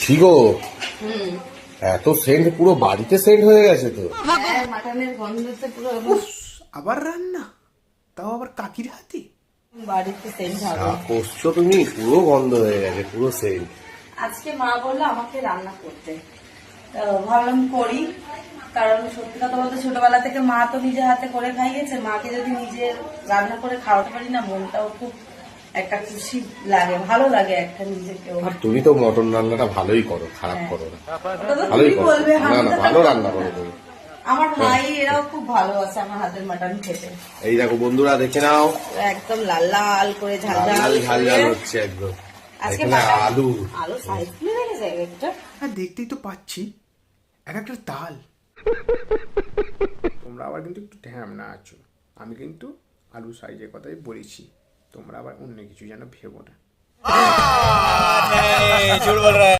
কি গো, এত সেন্ট পুরো বাড়িতে সেন্ট হয়ে গেছে তো। মাটনের গন্ধতে পুরো আবার রান্না, তাও আবার কাকির হাতে। বাড়িতে সেন্ট হবে। যা করছো তুমি, পুরো গন্ধ হয়ে গেছে, পুরো সেন্ট। আজকে মা বললো আমাকে রান্না করতে, তো ভাবলাম করি। কারণ সত্যি কথা বলতে ছোটবেলা থেকে মা তো নিজে হাতে করে খাইয়েছে, মাকে যদি নিজে রান্না করে খাওয়াতে পারি না, মনটাও খুব একটা খুশি লাগে, ভালো লাগে একটা নিজেকেও। আর তুমি তো মটন রান্নাটা ভালোই করো, খারাপ করো না, ওটা তো ভালোই তুমি করো। বলবে, না আমি না, তো ভালো তার- রান্না করো তুমি। আমার ভাই এরাও খুব ভালোবাসে আমার হাতের মাটন খেতে। এই দেখো বন্ধুরা, দেখে নাও, একদম লাল লাল করে ঝাল লাল ঝাল ঝাল ঝাল করে। হচ্ছে একদম। আজকে এখানে মাটন আলু, আলু সাইজ খুলে রেখেছে একটা। হ্যাঁ, দেখতেই তো পাচ্ছি এক একটা তাল। তোমরা আবার কিন্তু একটু ঢ্যামনা আছো, আমি কিন্তু আলু সাইজের কথাই বলেছি, তোমরা আবার অন্য কিছু যেন ভেবো না।